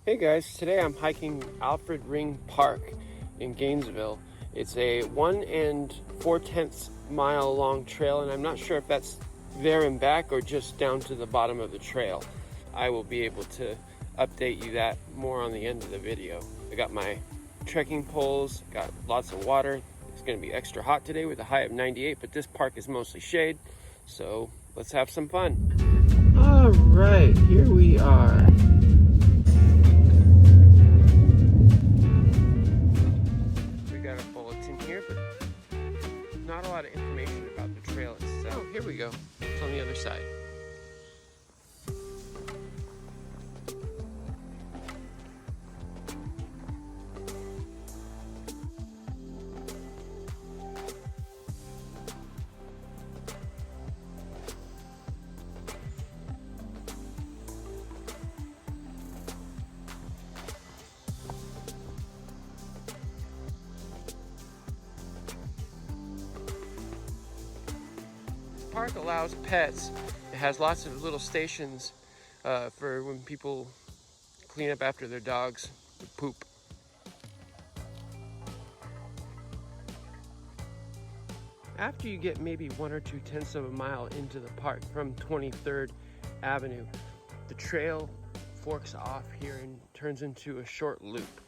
Hey guys, today I'm hiking Alfred Ring Park in Gainesville. It's a 1 4/10 mile long trail, and I'm not sure if that's there and back or just down to the bottom of the trail. I will be able to update you that more on the end of the video. I got my trekking poles, got lots of water. It's going to be extra hot today with a high of 98, but this park is mostly shade, so let's have some fun. All right, here we are. Not a lot of information about the trail itself. Oh, here we go. It's on the other side. The park allows pets. It has lots of little stations for when people clean up after their dogs poop. After you get maybe 1 or 2/10 of a mile into the park from 23rd Avenue, the trail forks off here and turns into a short loop.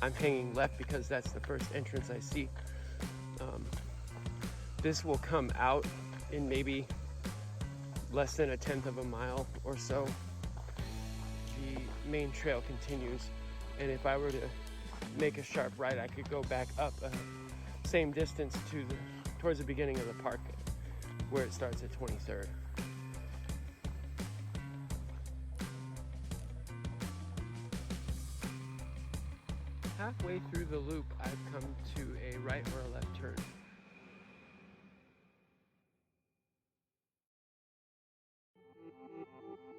I'm hanging left because that's the first entrance I see. This will come out in maybe less than 1/10 of a mile or so. The main trail continues, and if I were to make a sharp right, I could go back up same distance to towards the beginning of the park where it starts at 23rd. Halfway through the loop, I've come to a right or a left turn.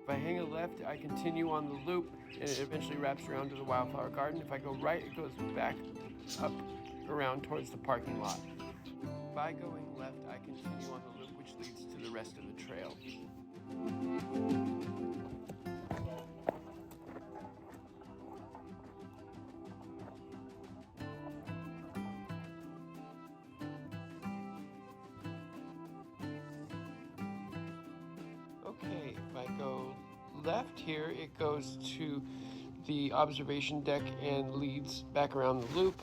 If I hang a left, I continue on the loop and it eventually wraps around to the wildflower garden. If I go right, it goes back up around towards the parking lot. By going left, I continue on the loop, which leads to the rest of the trail. Okay, if I go left here, it goes to the observation deck and leads back around the loop.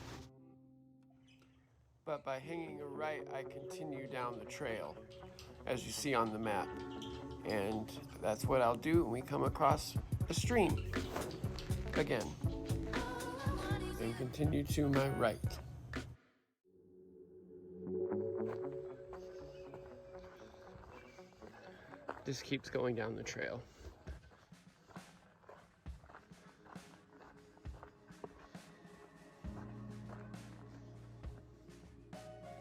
But by hanging a right, I continue down the trail, as you see on the map. And that's what I'll do when we come across a stream again. And continue to my right. Just keeps going down the trail.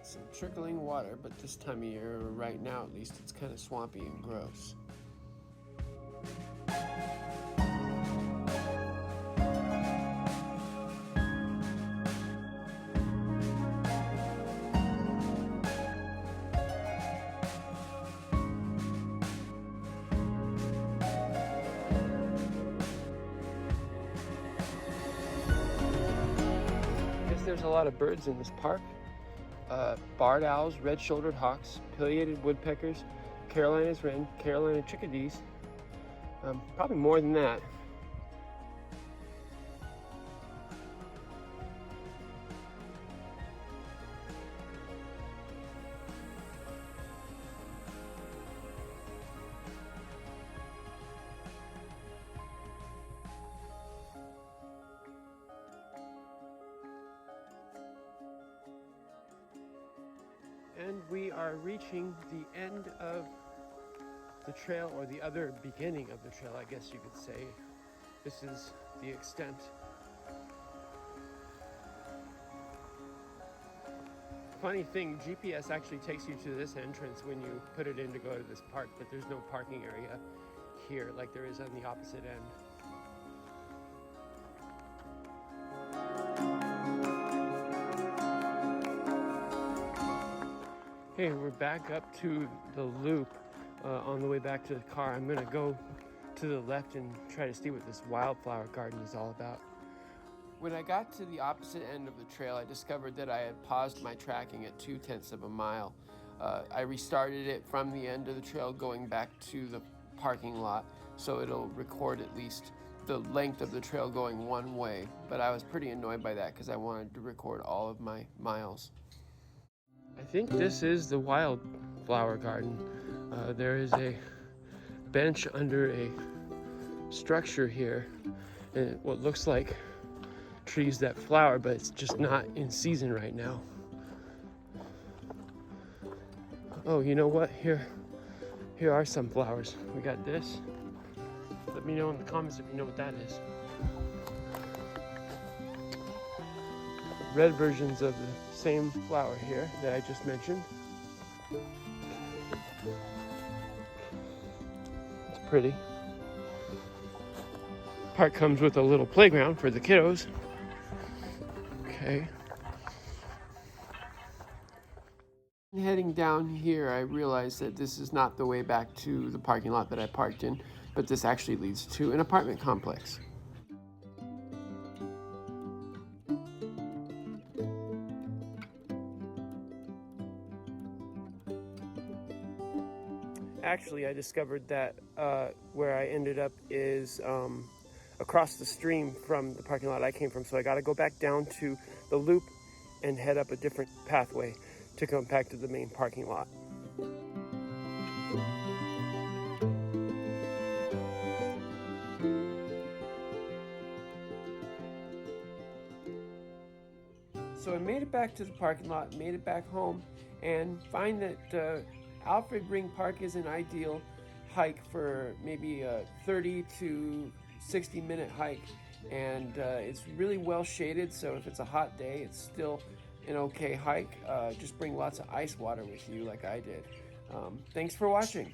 Some trickling water, but this time of year, or right now at least, it's kind of swampy and gross. There's a lot of birds in this park. Barred owls, red-shouldered hawks, pileated woodpeckers, Carolina's wren, Carolina chickadees, probably more than that. And we are reaching the end of the trail, or the other beginning of the trail, I guess you could say. This is the extent. Funny thing, GPS actually takes you to this entrance when you put it in to go to this park, but there's no parking area here like there is on the opposite end. Okay, we're back up to the loop on the way back to the car. I'm gonna go to the left and try to see what this wildflower garden is all about. When I got to the opposite end of the trail, I discovered that I had paused my tracking at 2/10 of a mile. I restarted it from the end of the trail going back to the parking lot, so it'll record at least the length of the trail going one way, but I was pretty annoyed by that because I wanted to record all of my miles. I think this is the wildflower garden. There is a bench under a structure here, and what looks like trees that flower, but it's just not in season right now. Oh, you know what? Here are some flowers. We got this. Let me know in the comments if you know what that is. Red versions of the same flower here that I just mentioned. It's pretty. Park comes with a little playground for the kiddos. Okay. Heading down here, I realized that this is not the way back to the parking lot that I parked in, but this actually leads to an apartment complex. Actually, I discovered that where I ended up is across the stream from the parking lot I came from, so I got to go back down to the loop and head up a different pathway to come back to the main parking lot. So I made it back to the parking lot, made it back home, and find that Alfred Ring Park is an ideal hike for maybe a 30 to 60 minute hike, and it's really well shaded, so if it's a hot day it's still an okay hike. Just bring lots of ice water with you like I did. Thanks for watching.